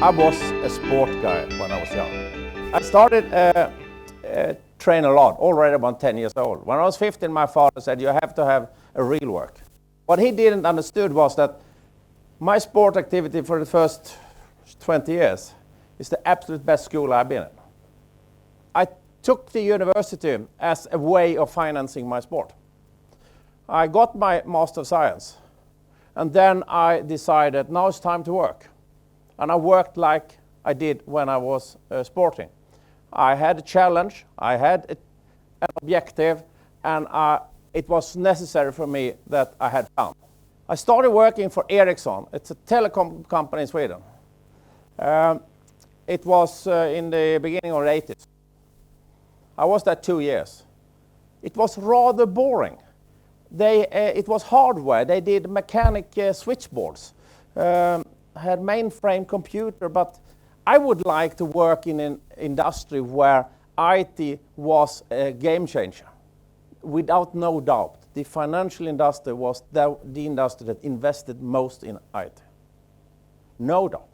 I was a sport guy when I was young. I started train a lot, already about 10 years old. When I was 15, my father said, you have to have a real work. What he didn't understood was that my sport activity for the first 20 years is the absolute best school I've been in. I took the university as a way of financing my sport. I got my Master of Science, and then I decided now it's time to work. And I worked like I did when I was sporting. I had a challenge, I had an objective, and it was necessary for me that I had fun. I started working for Ericsson. It's a telecom company in Sweden. It was in the beginning of the 80s. I was there 2 years. It was rather boring. It was hardware. They did mechanic switchboards. Had mainframe computer, but I would like to work in an industry where IT was a game changer. Without no doubt, the financial industry was the industry that invested most in IT. No doubt.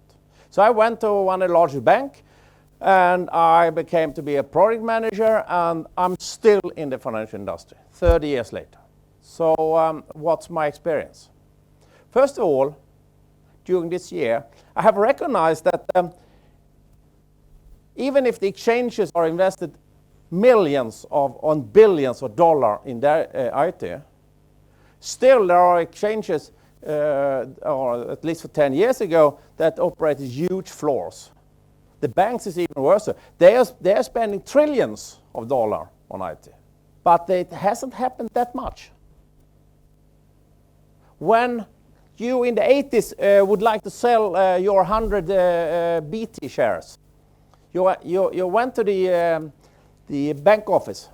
So I went to one of the largest banks, and I became to be a product manager, and I'm still in the financial industry 30 years later. So what's my experience? First of all, during this year, I have recognized that even if the exchanges are invested millions on billions of dollars in their IT, still there are exchanges, or at least for 10 years ago, that operated huge floors. The banks is even worse. They are spending trillions of dollars on IT, but it hasn't happened that much. When you in the 80s would like to sell your 100 BT shares, you went to the bank office.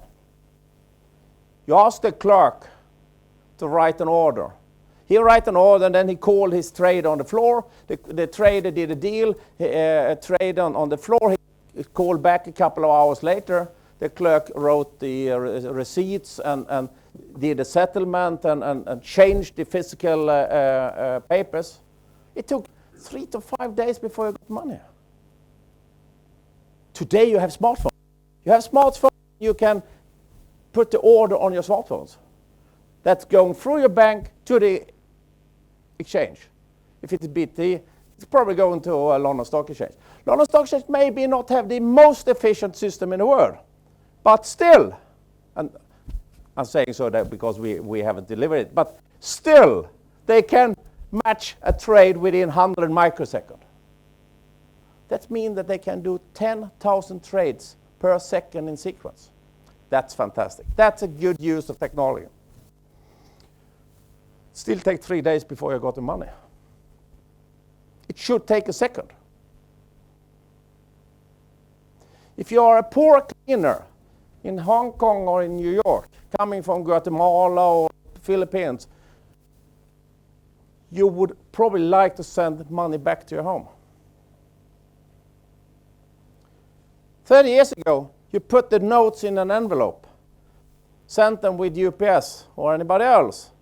You asked the clerk to write an order. He write an order, and then he called his trader on the floor. The trader did a deal, a trade on the floor. He called back a couple of hours later. The clerk wrote the receipts and did a settlement and changed the physical papers. It took 3 to 5 days before you got money. Today you have smartphones. You have smartphones, you can put the order on your smartphones. That's going through your bank to the exchange. If it's BT, it's probably going to a London Stock Exchange. London Stock Exchange maybe not have the most efficient system in the world, but still, and I'm saying so that because we haven't delivered it, but still, they can match a trade within 100 microseconds. That means that they can do 10,000 trades per second in sequence. That's fantastic. That's a good use of technology. Still take 3 days before you got the money. It should take a second. If you are a poor cleaner in Hong Kong or in New York, coming from Guatemala or Philippines, you would probably like to send money back to your home. 30 years ago, you put the notes in an envelope, sent them with UPS or anybody else.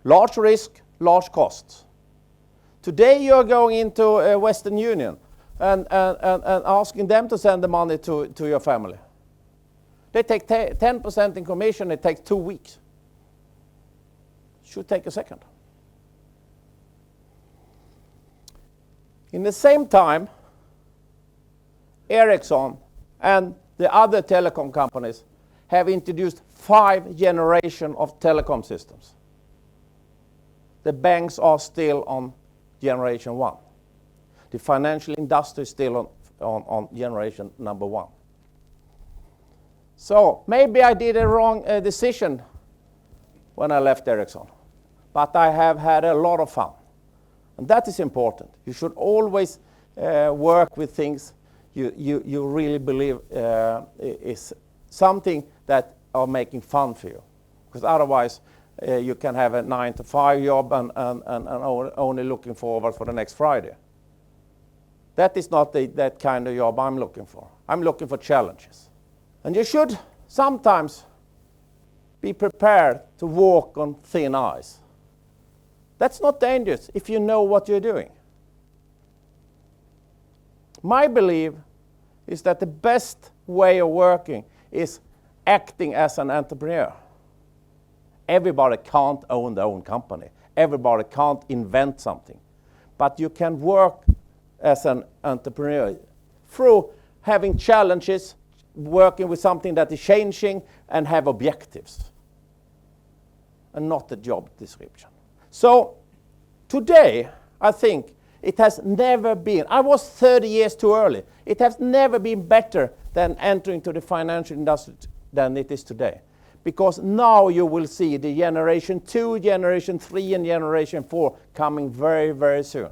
Large risk, large costs. Today you're going into Western Union and asking them to send the money to your family. They take 10% in commission, it takes 2 weeks. Should take a second. In the same time, Ericsson and the other telecom companies have introduced 5 generations of telecom systems. The banks are still on generation 1. The financial industry is still on generation number 1. So maybe I did a wrong decision when I left Ericsson, but I have had a lot of fun. And that is important. You should always work with things you really believe is something that are making fun for you. Because otherwise, you can have a 9-to-5 job and only looking forward for the next Friday. That is not that kind of job I'm looking for. I'm looking for challenges. And you should sometimes be prepared to walk on thin ice. That's not dangerous if you know what you're doing. My belief is that the best way of working is acting as an entrepreneur. Everybody can't own their own company. Everybody can't invent something. But you can work as an entrepreneur through having challenges, working with something that is changing, and have objectives, and not the job description. So today, I think it has never been, I was 30 years too early, it has never been better than entering to the financial industry than it is today. Because now you will see the generation 2, generation 3, and generation 4 coming very, very soon.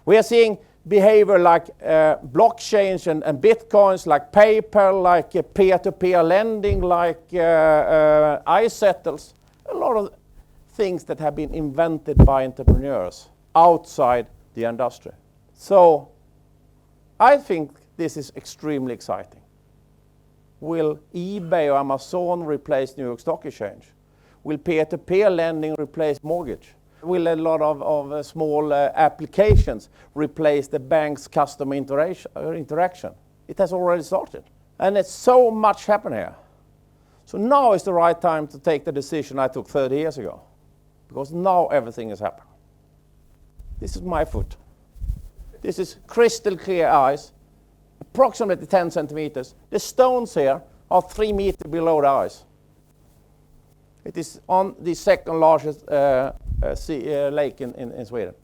We are seeing behavior like blockchains and bitcoins, like PayPal, like peer-to-peer lending, like iSettles. A lot of things that have been invented by entrepreneurs outside the industry. So I think this is extremely exciting. Will eBay or Amazon replace New York Stock Exchange? Will peer-to-peer lending replace mortgage? Will a lot of small applications replace the bank's customer interaction? It has already started. And it's so much happening here. So now is the right time to take the decision I took 30 years ago. Because now everything is happening. This is my foot. This is crystal clear ice, approximately 10 centimeters. The stones here are 3 meters below the ice. It is on the second largest lake in Sweden.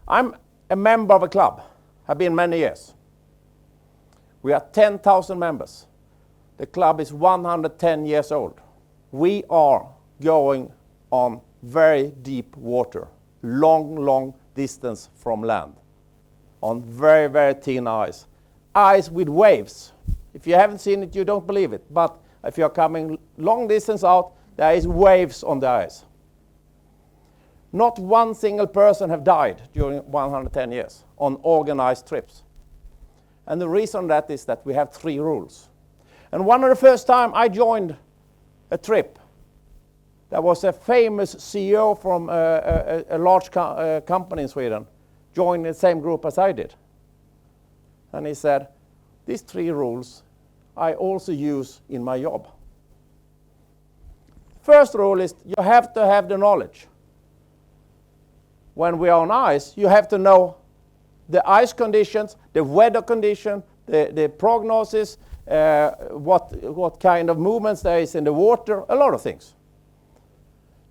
I'm a member of a club, have been many years. We are 10,000 members. The club is 110 years old. We are going on very deep water, long distance from land, on very, very thin ice. Ice with waves. If you haven't seen it, you don't believe it. But if you're coming long distance out, there is waves on the ice. Not one single person have died during 110 years on organized trips. And the reason that is that we have 3 rules. And one of the first time I joined a trip, there was a famous CEO from a large company in Sweden joined the same group as I did. And he said, these 3 rules I also use in my job. First rule is you have to have the knowledge. When we are on ice, you have to know the ice conditions, the weather condition, the prognosis, what kind of movements there is in the water, a lot of things.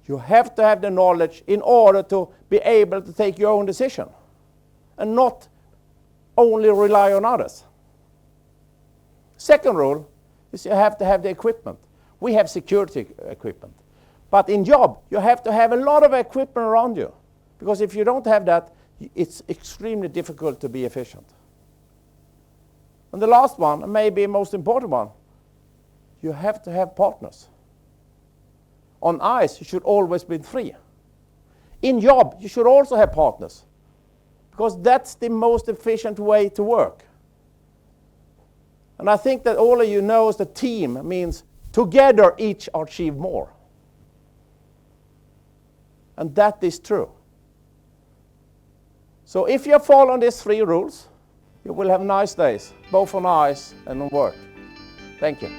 You have to have the knowledge in order to be able to take your own decision and not only rely on others. Second rule is you have to have the equipment. We have security equipment. But in job, you have to have a lot of equipment around you. Because if you don't have that, it's extremely difficult to be efficient. And the last one, and maybe most important one, you have to have partners. On ice, you should always be free. In job, you should also have partners. Because that's the most efficient way to work. And I think that all of you know the team means together each achieve more. And that is true. So if you follow these 3 rules, you will have nice days, both on ice and on work. Thank you.